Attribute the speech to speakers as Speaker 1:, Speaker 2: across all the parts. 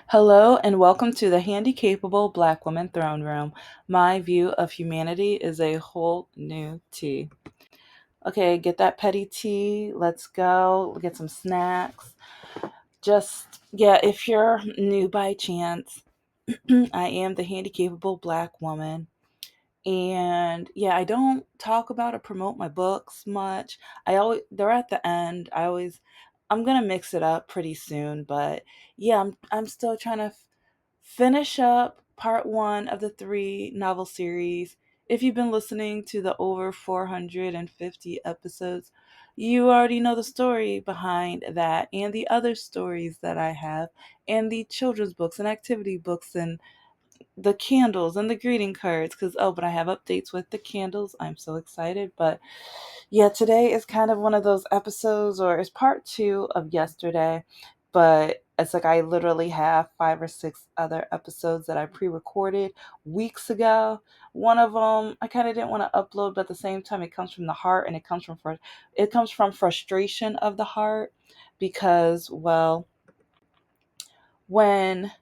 Speaker 1: Hello and welcome to the Handicapable Black Woman Throne Room. My view of humanity is a whole new tea. Okay, get that petty tea. Let's go. Get some snacks. If you're new by chance, I am the Handicapable Black Woman. And I don't talk about or promote my books much. They're at the end. I'm gonna mix it up pretty soon, but I'm still trying to finish up part one of the three novel series. If you've been listening to the over 450 episodes, you already know the story behind that and the other stories that I have, and the children's books and activity books and the candles and the greeting cards. But I have updates with the candles. I'm so excited. But today is kind of one of those episodes, or it's part two of yesterday, but it's like I literally have five or six other episodes that I pre-recorded weeks ago. One of them I kind of didn't want to upload, but at the same time it comes from the heart, and it comes from frustration of the heart because, when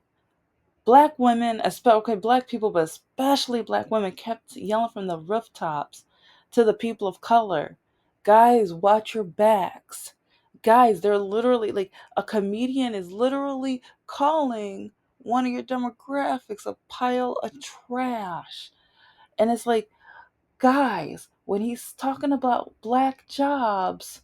Speaker 1: Black women, especially Black people, but especially Black women, kept yelling from the rooftops to the people of color, guys, watch your backs. Guys, they're literally like, a comedian is literally calling one of your demographics a pile of trash. And it's like, guys, when he's talking about Black jobs,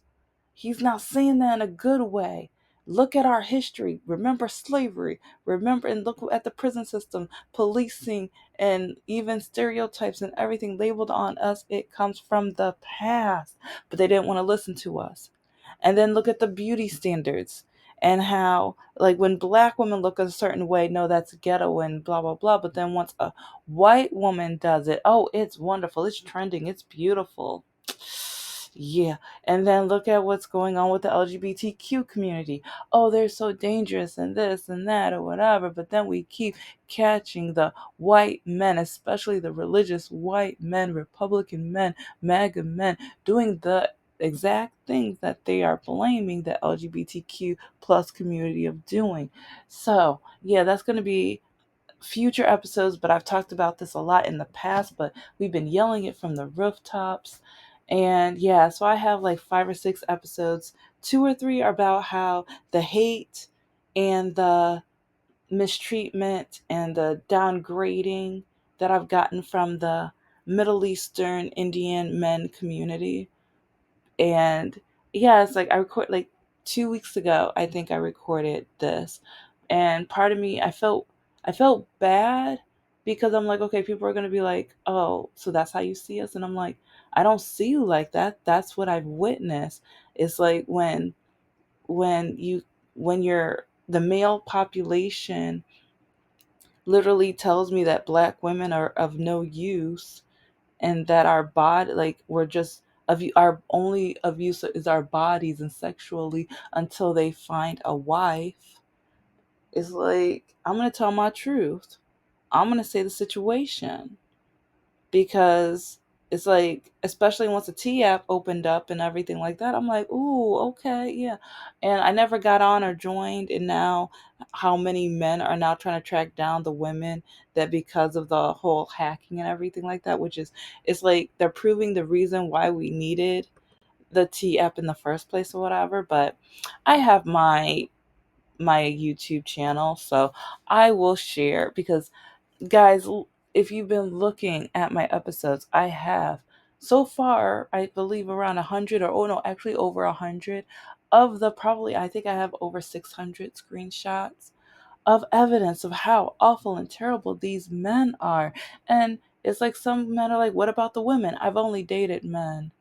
Speaker 1: he's not saying that in a good way. Look at our history. Remember slavery. Remember and look at the prison system, policing, and even stereotypes and everything labeled on us. It comes from the past, but they didn't want to listen to us. And then look at the beauty standards and how, like, when Black women look a certain way, no, that's ghetto and blah, blah, blah. But then once a white woman does it, oh, it's wonderful. It's trending. It's beautiful. Yeah. And then look at what's going on with the LGBTQ community. Oh, they're so dangerous and this and that or whatever. But then we keep catching the white men, especially the religious white men, Republican men, MAGA men, doing the exact things that they are blaming the LGBTQ plus community of doing. So, that's going to be future episodes, but I've talked about this a lot in the past, but we've been yelling it from the rooftops. And so I have like five or six episodes. Two or three are about how the hate and the mistreatment and the downgrading that I've gotten from the Middle Eastern Indian men community. And it's like I record like 2 weeks ago, I think I recorded this. And part of me, I felt bad because I'm like, okay, people are gonna be like, oh, so that's how you see us. And I'm like, I don't see you like that. That's what I've witnessed. It's like when you when you're the male population literally tells me that Black women are of no use, and that our body, like, we're just of you, our only of use is our bodies and sexually until they find a wife. It's like, I'm gonna tell my truth. I'm gonna say the situation, because it's like, especially once the T app opened up and everything like that, I'm like, ooh, okay, yeah. And I never got on or joined, and now how many men are now trying to track down the women, that because of the whole hacking and everything like that, which is, it's like they're proving the reason why we needed the T app in the first place or whatever. But I have my YouTube channel, so I will share, because, guys, if you've been looking at my episodes, I have so far, I believe, around 100, or oh no, actually over 100 of the, probably, I think I have over 600 screenshots of evidence of how awful and terrible these men are. And it's like, some men are like, what about the women? I've only dated men.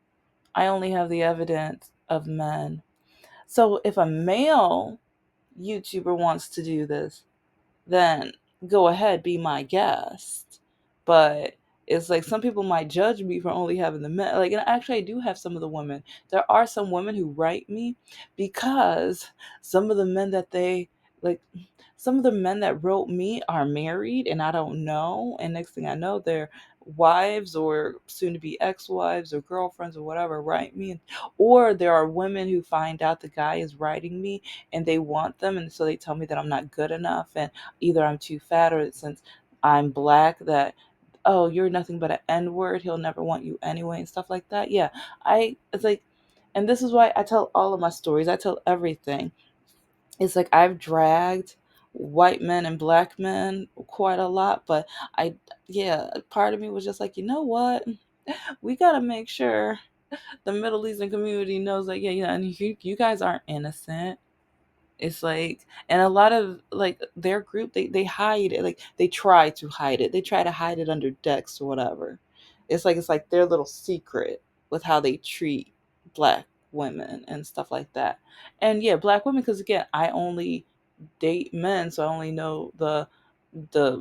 Speaker 1: I only have the evidence of men. So if a male YouTuber wants to do this, then go ahead, be my guest. But it's like, some people might judge me for only having the men. Like, and actually, I do have some of the women. There are some women who write me, because some of the men that they like, some of the men that wrote me are married, and I don't know. And next thing I know, they're wives or soon to be ex-wives or girlfriends or whatever write me, or there are women who find out the guy is writing me and they want them, and so they tell me that I'm not good enough, and either I'm too fat, or since I'm black, that, oh, you're nothing but an N word, he'll never want you anyway, and stuff like that. Yeah, it's like, and this is why I tell all of my stories, I tell everything. It's like I've dragged white men and black men quite a lot, but I, yeah, part of me was just like, you know what? We got to make sure the Middle Eastern community knows that, yeah, yeah, and you guys aren't innocent. It's like, and a lot of like their group, they hide it, like they try to hide it. They try to hide it under decks or whatever. It's like their little secret with how they treat black women and stuff like that. And yeah, black women, because again, I only date men, so I only know the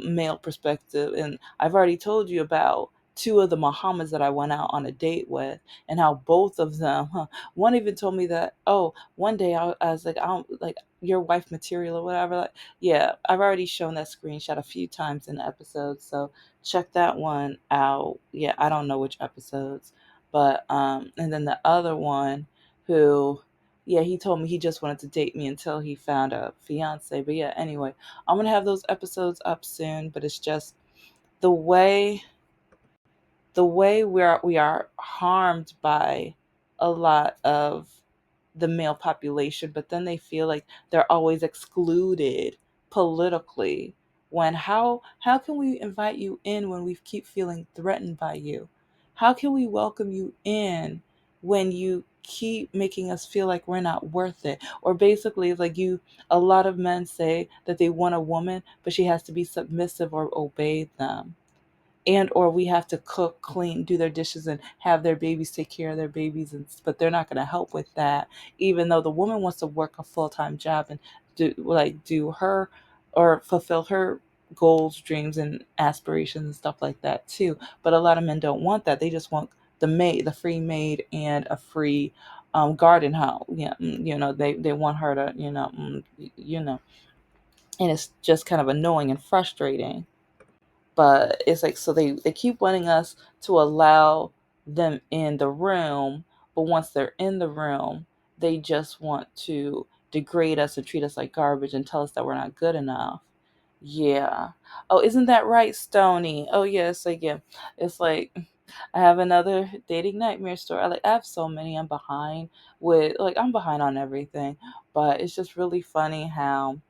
Speaker 1: male perspective. And I've already told you about two of the Muhammads that I went out on a date with, and how both of them, one even told me that, oh, one day I was like, I don't like your wife material or whatever. Like, yeah, I've already shown that screenshot a few times in the episodes, so check that one out. Yeah, I don't know which episodes, but and then the other one who, yeah, he told me he just wanted to date me until he found a fiance. But yeah, anyway, I'm gonna have those episodes up soon, but it's just the way we are harmed by a lot of the male population, but then they feel like they're always excluded politically. When how can we invite you in when we keep feeling threatened by you? How can we welcome you in when you keep making us feel like we're not worth it? Or basically, it's like, you, a lot of men say that they want a woman, but she has to be submissive or obey them, and or we have to cook, clean, do their dishes, and have their babies, take care of their babies, and but they're not going to help with that, even though the woman wants to work a full-time job and do her, or fulfill her goals, dreams, and aspirations and stuff like that too. But a lot of men don't want that. They just want the free maid, and a free garden hoe. Yeah, they want her to, and it's just kind of annoying and frustrating. But it's like, so they keep wanting us to allow them in the room, but once they're in the room, they just want to degrade us and treat us like garbage and tell us that we're not good enough. Yeah. Oh, isn't that right, Stony? Oh yeah, it's like, yeah, it's like, I have another dating nightmare story. I have so many. I'm behind on everything, but it's just really funny how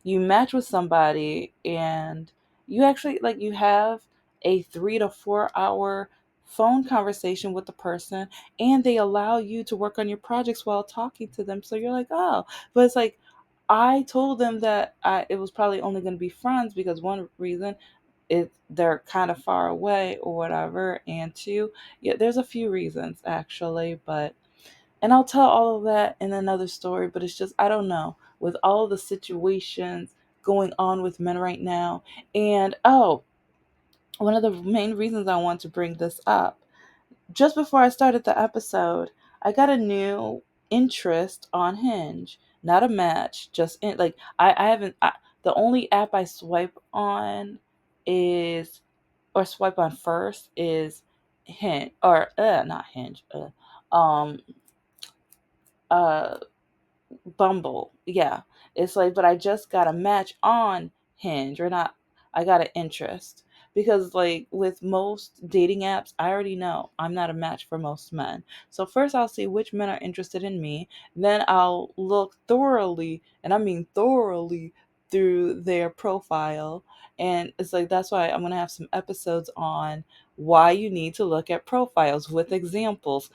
Speaker 1: you match with somebody, and you actually, like, you have a 3 to 4 hour phone conversation with the person, and they allow you to work on your projects while talking to them, so you're like, oh. But it's like, I told them that it was probably only going to be friends, because one reason, they're kind of far away or whatever, and two, yeah, there's a few reasons actually, but, and I'll tell all of that in another story. But it's just, I don't know, with all the situations going on with men right now. And oh, one of the main reasons I want to bring this up, just before I started the episode, I got a new interest on Hinge. Not a match, just like, I haven't, the only app I swipe on is, or swipe on first, is Hinge, or not Hinge, um, uh, Bumble. Yeah. It's like, but I just got a match on Hinge, or not, I got an interest. Because, like, with most dating apps, I already know I'm not a match for most men. So, first I'll see which men are interested in me. Then I'll look thoroughly, and I mean thoroughly, through their profile. And it's like, that's why I'm going to have some episodes on why you need to look at profiles with examples.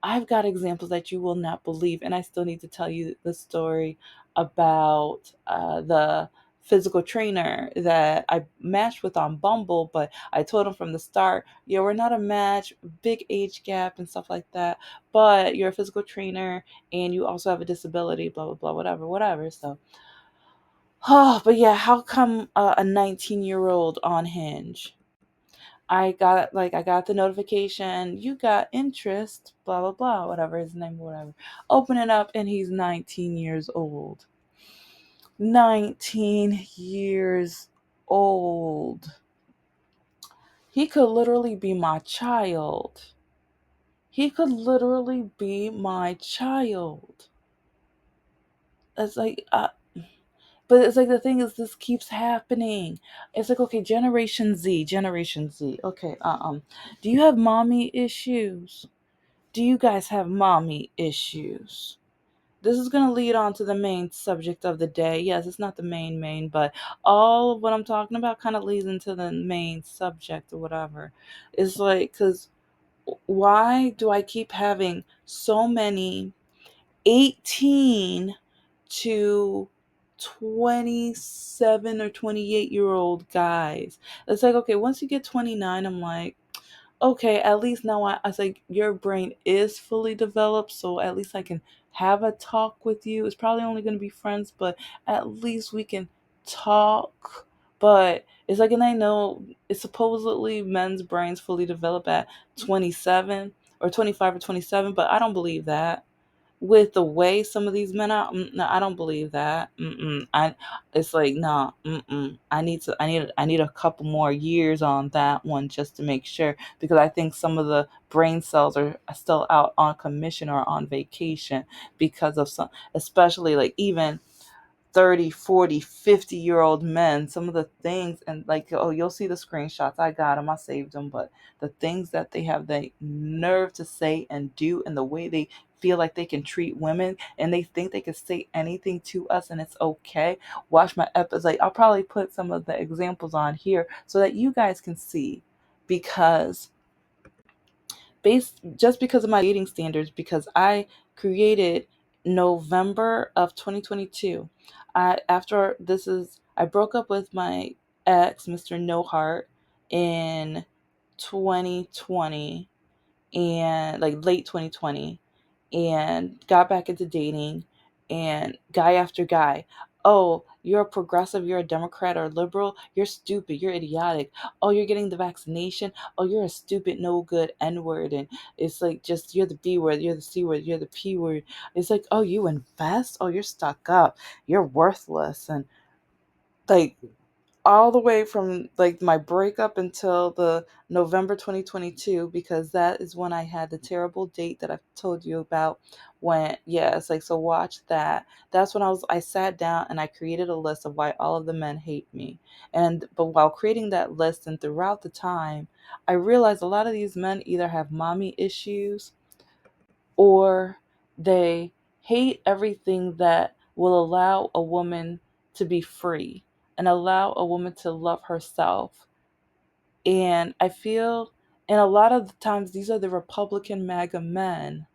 Speaker 1: I've got examples that you will not believe, and I still need to tell you the story about the physical trainer that I matched with on Bumble. But I told him from the start, yeah, we're not a match, big age gap and stuff like that, but you're a physical trainer and you also have a disability, blah, blah, blah, whatever, whatever. So, oh, but yeah, how come a 19-year-old on Hinge? I got the notification, you got interest, blah blah blah, whatever his name, whatever. Open it up, and he's 19 years old. 19 years old. He could literally be my child. He could literally be my child. It's like, but it's like the thing is, this keeps happening. It's like, okay, Generation Z. Okay, do you have mommy issues? Do you guys have mommy issues? This is going to lead on to the main subject of the day. Yes, it's not the main, but all of what I'm talking about kind of leads into the main subject or whatever. It's like, because why do I keep having so many 18 to 27 or 28-year-old guys? It's like, okay, once you get 29, I'm like, okay, at least now I was like, your brain is fully developed, so at least I can have a talk with you. It's probably only going to be friends, but at least we can talk. But it's like, and I know it's supposedly men's brains fully develop at 27 or 25 or 27, but I don't believe that with the way some of these men are. No, I don't believe that. It's like, no. I need a couple more years on that one just to make sure, because I think some of the brain cells are still out on commission or on vacation because of some, especially like even 30, 40, 50-year-old men, some of the things, and like, oh, you'll see the screenshots. I got them, I saved them, but the things that they have the nerve to say and do, and the way they feel like they can treat women, and they think they can say anything to us and it's okay. Watch my episode. Like, I'll probably put some of the examples on here so that you guys can see, because based just because of my dating standards, because I created November of 2022. I broke up with my ex, Mr. No Heart, in 2020, and like late 2020, and got back into dating, and guy after guy. Oh, you're a progressive, you're a Democrat or liberal, you're stupid, you're idiotic. Oh, you're getting the vaccination. Oh, you're a stupid, no good N word. And it's like, just, you're the B word, you're the C word, you're the P word. It's like, oh, you invest? Oh, you're stuck up, you're worthless. And like, all the way from like my breakup until the November 2022, because that is when I had the terrible date that I've told you about. When, yeah, it's like, so watch that. That's when I sat down and I created a list of why all of the men hate me. And but while creating that list and throughout the time, I realized a lot of these men either have mommy issues, or they hate everything that will allow a woman to be free and allow a woman to love herself. And I feel, and a lot of the times, these are the Republican MAGA men.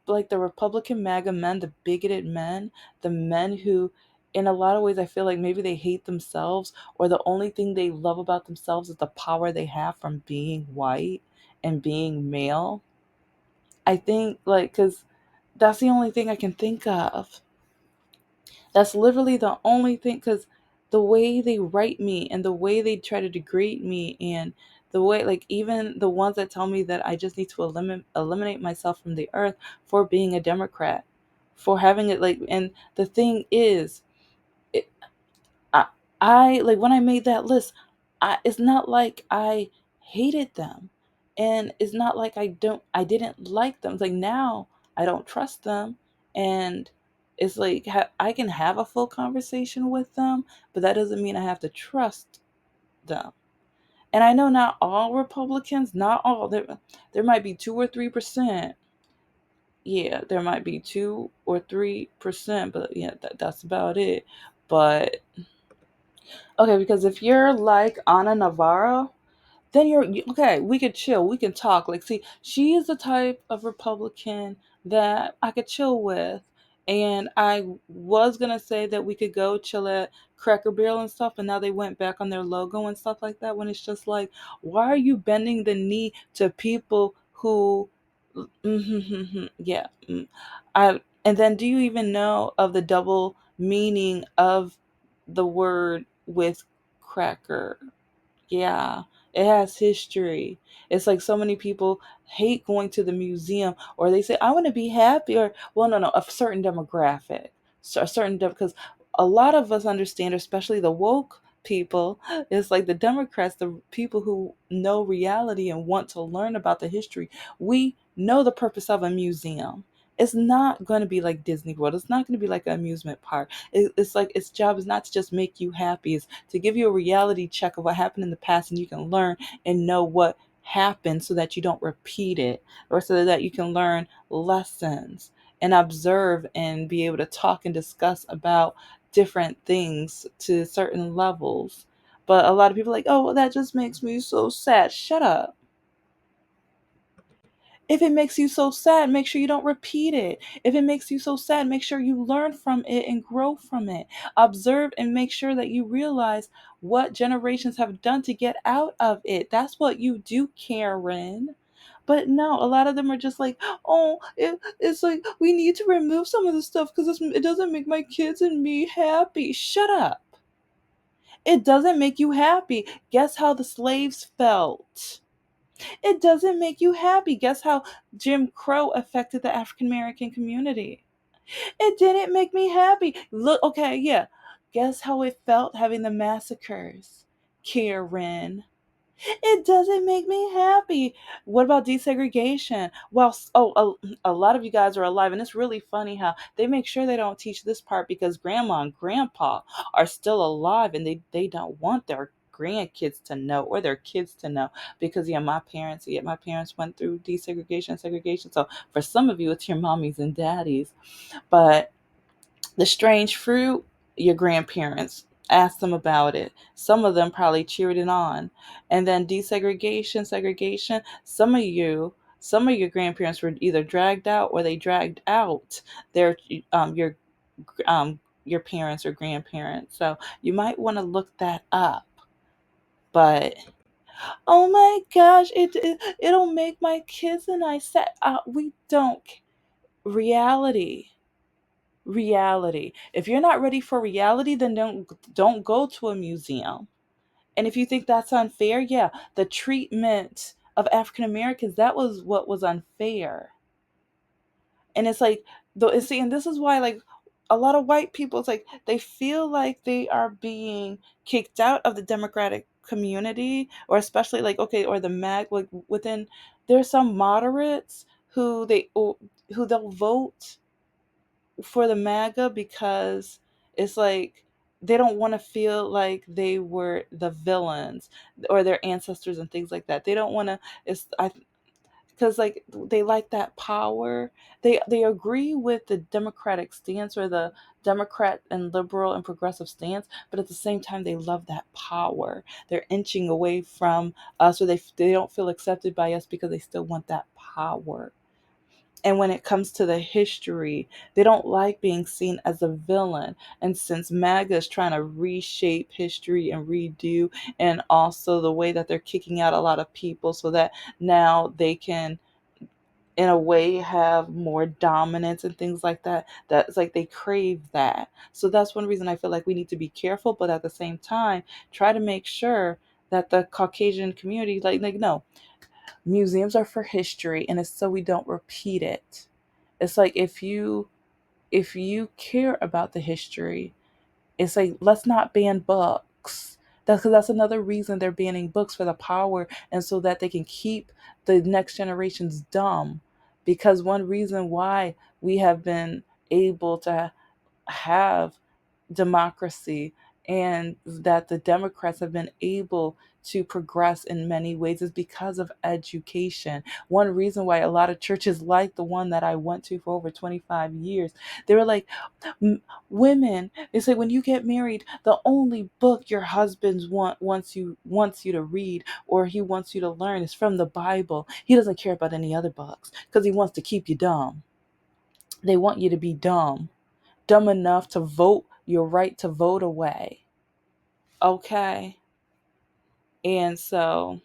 Speaker 1: Like the Republican MAGA men, the bigoted men, the men who, in a lot of ways, I feel like maybe they hate themselves, or the only thing they love about themselves is the power they have from being white and being male. I think, like, because that's the only thing I can think of. That's literally the only thing, because the way they write me and the way they try to degrade me, and the way, like, even the ones that tell me that I just need to eliminate myself from the earth for being a Democrat, for having it, like, and the thing is, it, I, I like when I made that list, it's not like I hated them, and it's not like I didn't like them. It's like, now I don't trust them, and it's like, I can have a full conversation with them, but that doesn't mean I have to trust them. And I know not all Republicans, not all, there might be 2 or 3%. Yeah, there might be 2 or 3%, but yeah, that's about it. But okay, because if you're like Ana Navarro, then okay. We could chill. We can talk. Like, see, she is the type of Republican that I could chill with. And I was gonna say that we could go chill at Cracker Barrel and stuff, but now they went back on their logo and stuff like that. When it's just like, why are you bending the knee to people who, yeah, I. And then, do you even know of the double meaning of the word with cracker? Yeah, it has history. It's like, so many people hate going to the museum, or they say, I want to be happy, or, well, no, a certain demographic, so a certain, because a lot of us understand, especially the woke people. It's like the Democrats, the people who know reality and want to learn about the history. We know the purpose of a museum. It's not going to be like Disney World. It's not going to be like an amusement park. It's like its job is not to just make you happy. It's to give you a reality check of what happened in the past, and you can learn and know what happened so that you don't repeat it, or so that you can learn lessons and observe and be able to talk and discuss about different things to certain levels. But a lot of people are like, oh, well, that just makes me so sad. Shut up. If it makes you so sad, make sure you don't repeat it. If it makes you so sad, make sure you learn from it and grow from it. Observe and make sure that you realize what generations have done to get out of it. That's what you do, Karen. But no, a lot of them are just like, oh, it's like we need to remove some of the stuff because it doesn't make my kids and me happy. Shut up. It doesn't make you happy. Guess how the slaves felt? It doesn't make you happy. Guess how Jim Crow affected the African American community? It didn't make me happy. Look, okay, yeah. Guess how it felt having the massacres, Karen? It doesn't make me happy. What about desegregation? Well, a lot of you guys are alive, and it's really funny how they make sure they don't teach this part because grandma and grandpa are still alive, and they don't want their grandkids to know or their kids to know because my parents went through desegregation and segregation. So for some of you, it's your mommies and daddies, but the strange fruit, your grandparents. Ask them about it. Some of them probably cheered it on. And then desegregation, segregation, some of your grandparents were either dragged out or they dragged out their your parents or grandparents. So you might want to look that up. But oh my gosh, it'll make my kids and I sad. We don't. Reality. Reality. If you're not ready for reality, then don't go to a museum. And if you think that's unfair, yeah, the treatment of African Americans, that was what was unfair. And it's like though see, and this is why like a lot of white people, it's like they feel like they are being kicked out of the democratic community, or especially like okay, or the mag like within there's some moderates who they'll vote for the MAGA because it's like they don't want to feel like they were the villains or their ancestors and things like that. They don't want to. It's I because like they like that power. They agree with the Democratic stance or the Democrat and liberal and progressive stance, but at the same time they love that power. They're inching away from us, or they don't feel accepted by us because they still want that power. And when it comes to the history, they don't like being seen as a villain. And since MAGA is trying to reshape history and redo, and also the way that they're kicking out a lot of people so that now they can, in a way, have more dominance and things like that, that's like they crave that. So that's one reason I feel like we need to be careful, but at the same time, try to make sure that the Caucasian community, like no, museums are for history and it's so we don't repeat it. It's like if you care about the history, it's like let's not ban books. That's because that's another reason they're banning books, for the power and so that they can keep the next generations dumb. Because one reason why we have been able to have democracy and that the Democrats have been able to progress in many ways is because of education. One reason why a lot of churches, like the one that I went to for over 25 years, they were like, women, they say when you get married, the only book your husband wants you to read or he wants you to learn is from the Bible. He doesn't care about any other books because he wants to keep you dumb. They want you to be dumb, dumb enough to vote your right to vote away. Okay. And so,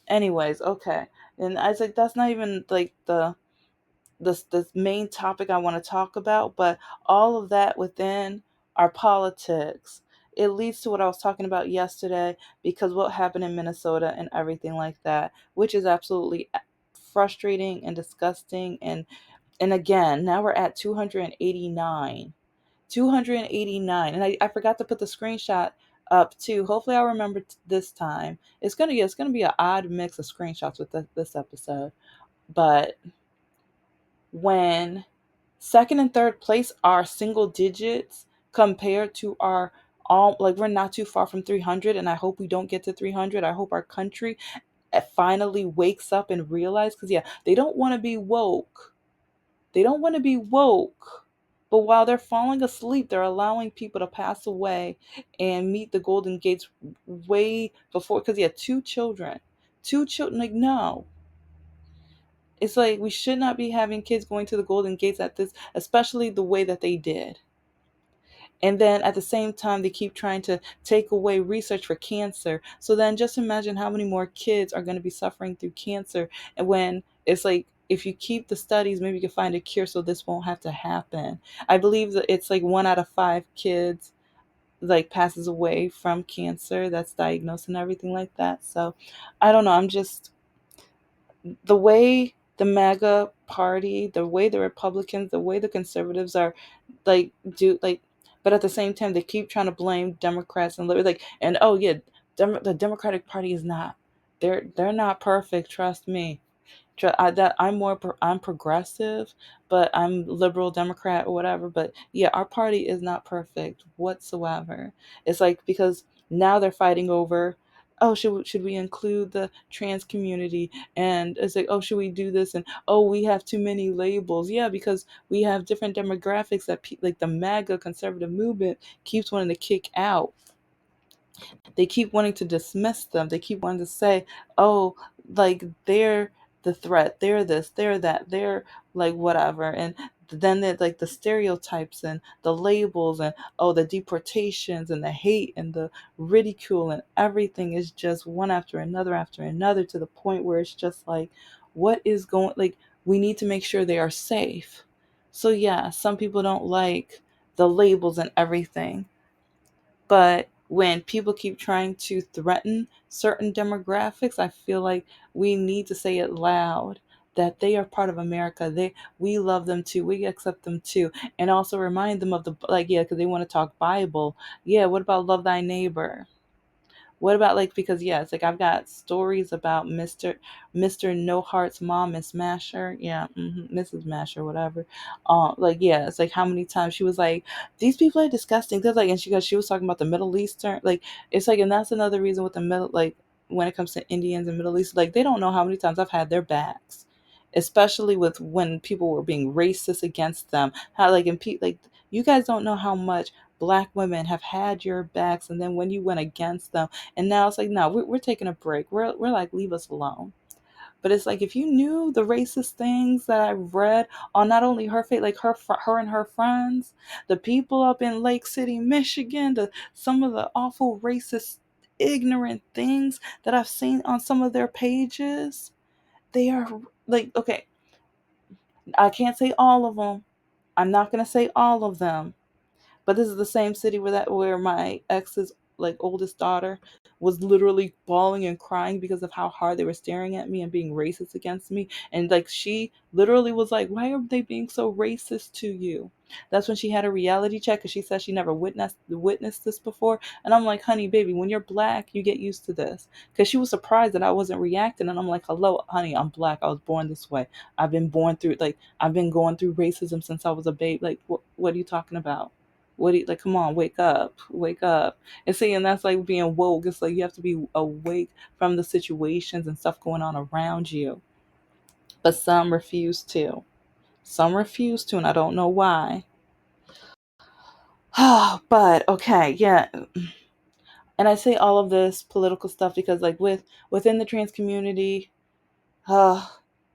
Speaker 1: anyways, okay. And I was like, that's not even like the main topic I want to talk about, but all of that within our politics. It leads to what I was talking about yesterday, because what happened in Minnesota and everything like that, which is absolutely frustrating and disgusting. And again, now we're at 289. 289. And I forgot to put the screenshot up to. Hopefully, I'll remember this time. It's gonna be an odd mix of screenshots with this episode. But when second and third place are single digits compared to our all, like we're not too far from 300, and I hope we don't get to 300. I hope our country finally wakes up and realize, because yeah, they don't want to be woke. They don't want to be woke. But while they're falling asleep, they're allowing people to pass away and meet the golden gates way before. Because yeah, two children. Like no, it's like we should not be having kids going to the golden gates at this, especially the way that they did. And then at the same time, they keep trying to take away research for cancer. So then just imagine how many more kids are going to be suffering through cancer. And when it's like, if you keep the studies, maybe you can find a cure so this won't have to happen. I believe that it's like 1 out of 5 kids like passes away from cancer that's diagnosed and everything like that. So I don't know. I'm just, the way the MAGA party, the way the Republicans, the way the conservatives are like do like, but at the same time they keep trying to blame Democrats and like, and oh yeah, the Democratic Party is not, they're not perfect. Trust me. That I'm I'm progressive, but I'm liberal Democrat or whatever. But yeah, our party is not perfect whatsoever. It's like, because now they're fighting over, oh, should we include the trans community, and it's like, oh, should we do this, and oh, we have too many labels. Yeah, because we have different demographics that like the MAGA conservative movement keeps wanting to kick out. They keep wanting to dismiss them. They keep wanting to say, oh, like they're the threat, they're this, they're that, they're like whatever. And then they're like the stereotypes and the labels and oh, the deportations and the hate and the ridicule, and everything is just one after another, to the point where it's just like, what is going, like, we need to make sure they are safe. So yeah, some people don't like the labels and everything, but when people keep trying to threaten certain demographics, I feel like we need to say it loud that they are part of America. We love them too. We accept them too. And also remind them of the, like, yeah, because they want to talk Bible. Yeah, what about love thy neighbor? What about, like, because yeah, it's like I've got stories about Mr. No Heart's mom, Miss Masher, yeah, Mrs. Masher, whatever. Like yeah, it's like how many times she was like, these people are disgusting. They're like, and she was talking about the Middle Eastern, like it's like, and that's another reason with the middle, like when it comes to Indians and Middle East, like they don't know how many times I've had their backs, especially with when people were being racist against them. How like, and like, you guys don't know how much Black women have had your backs, and then when you went against them, and now it's like, no, we're taking a break. We're like, leave us alone. But it's like, if you knew the racist things that I read on not only her fate, like her and her friends, the people up in Lake City, Michigan, some of the awful racist, ignorant things that I've seen on some of their pages, they are like, okay, I can't say all of them. I'm not gonna say all of them, but this is the same city where my ex's like oldest daughter was literally bawling and crying because of how hard they were staring at me and being racist against me. And like she literally was like, "Why are they being so racist to you?" That's when she had a reality check, because she said she never witnessed this before. And I'm like, "Honey, baby, when you're Black, you get used to this." Because she was surprised that I wasn't reacting, and I'm like, "Hello, honey, I'm Black. I was born this way. I've been born through, like, I've been going through racism since I was a babe. Like, what are you talking about?" What do you, like, come on, wake up, wake up. And see, and that's like being woke. It's like you have to be awake from the situations and stuff going on around you. But some refuse to. Some refuse to, and I don't know why. But okay, yeah. And I say all of this political stuff because like within the trans community, uh,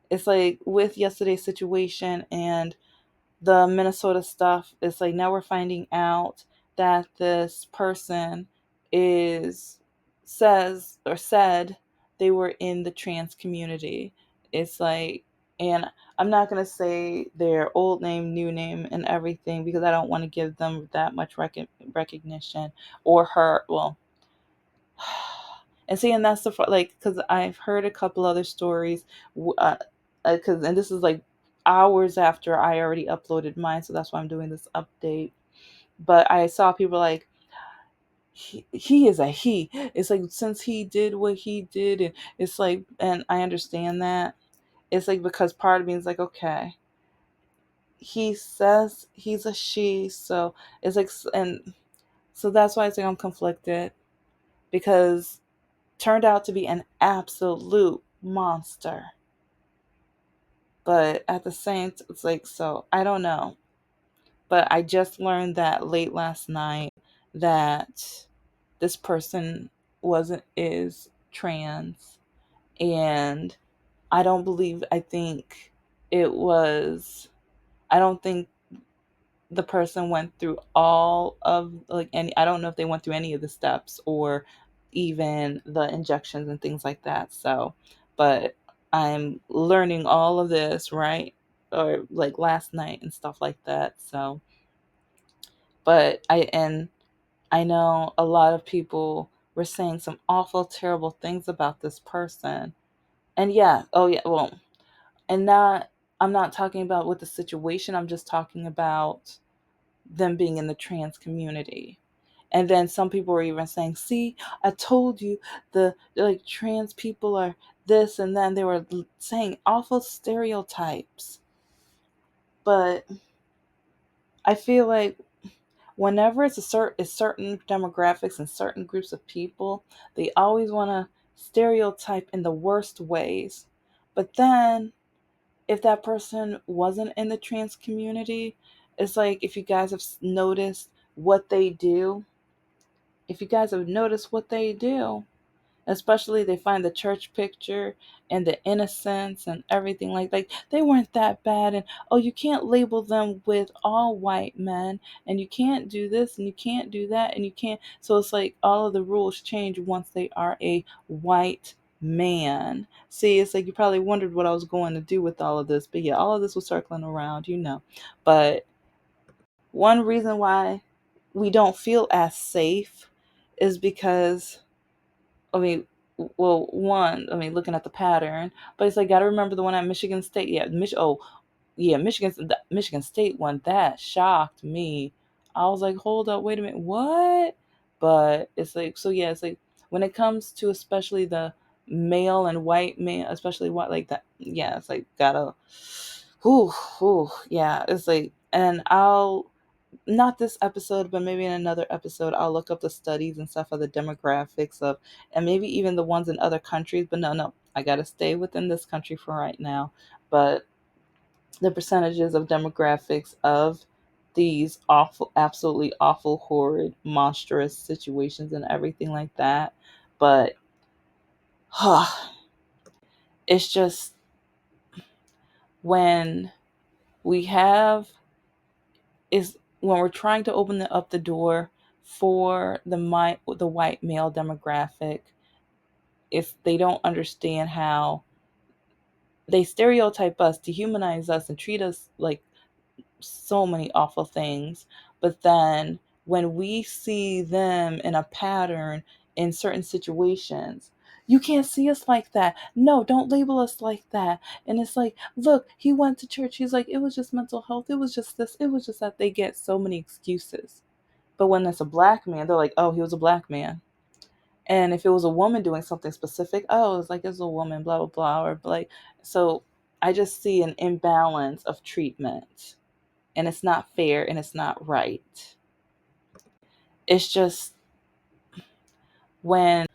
Speaker 1: it's like with yesterday's situation and the Minnesota stuff, it's like now we're finding out that this person is said they were in the trans community. It's like, and I'm not gonna say their old name, new name, and everything because I don't want to give them that much recognition, or her. Well, and see, and that's the like, because I've heard a couple other stories, because and this is like hours after I already uploaded mine, so that's why I'm doing this update. But I saw people like, he is a he. It's like since he did what he did, and it's like, and I understand that. It's like because part of me is like, okay, he says he's a she, so it's like, and so that's why I think I'm conflicted because turned out to be an absolute monster. But at the same, it's like, so I don't know. But I just learned that late last night that this person wasn't is trans, and I think it was, I don't think the person went through all of like any, I don't know if they went through any of the steps or even the injections and things like that. So, but I'm learning all of this, right? Or like last night and stuff like that. So, but I know a lot of people were saying some awful terrible things about this person. And yeah, oh yeah, well, and not, I'm not talking about with the situation, I'm just talking about them being in the trans community. And then some people were even saying, "See, I told you the like trans people are this and then they were saying awful stereotypes." But I feel like whenever it's certain demographics and certain groups of people, they always want to stereotype in the worst ways. But then if that person wasn't in the trans community, it's like if you guys have noticed what they do, if you guys have noticed what they do, especially they find the church picture and the innocence and everything like they weren't that bad, and oh, you can't label them with all white men, and you can't do this and you can't do that and you can't, so it's like all of the rules change once they are a white man. See, it's like you probably wondered what I was going to do with all of this, but yeah, all of this was circling around, but one reason why we don't feel as safe is because, I mean, well, one, I mean, looking at the pattern, but it's like, got to remember the one at Michigan State. Yeah, the Michigan State one, that shocked me. I was like, hold up, wait a minute, what? But it's like, so yeah, it's like when it comes to especially the male and white male, especially what like that, yeah, it's like gotta, whew, whew, yeah, it's like, and I'll, not this episode, but maybe in another episode, I'll look up the studies and stuff of the demographics of, and maybe even the ones in other countries. But no, I got to stay within this country for right now. But the percentages of demographics of these awful, absolutely awful, horrid, monstrous situations and everything like that. But it's just when we have is when we're trying to open up the door for the white male demographic, if they don't understand how they stereotype us, dehumanize us, and treat us like so many awful things. But then when we see them in a pattern in certain situations, you can't see us like that. No, don't label us like that. And it's like, look, he went to church. He's like, it was just mental health. It was just this. It was just that. They get so many excuses. But when it's a black man, they're like, oh, he was a black man. And if it was a woman doing something specific, oh, it's like it's a woman, blah, blah, blah. Or like, so I just see an imbalance of treatment, and it's not fair and it's not right. It's just when,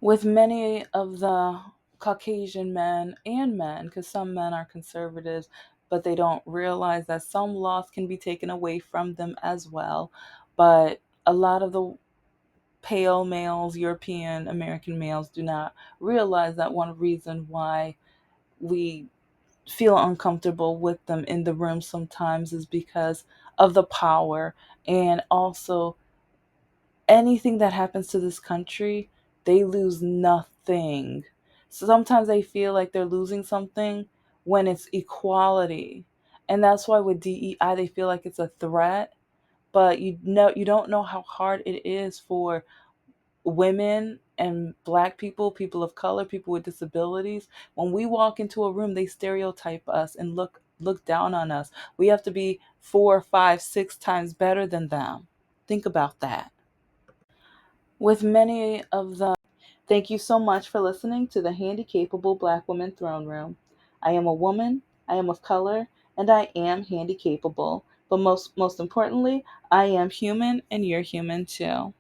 Speaker 1: with many of the Caucasian men, because some men are conservatives, but they don't realize that some laws can be taken away from them as well. But a lot of the pale males, European American males, do not realize that one reason why we feel uncomfortable with them in the room sometimes is because of the power, and also anything that happens to this country, they lose nothing. So sometimes they feel like they're losing something when it's equality. And that's why with DEI they feel like it's a threat, but you don't know how hard it is for women and black people, people of color, people with disabilities. When we walk into a room, they stereotype us and look down on us. We have to be 4, 5, 6 times better than them. Think about that. with many of them. Thank you so much for listening to the Handicapable Black Woman Throne Room. I am a woman, I am of color, and I am handicapable. But most importantly, I am human and you're human too.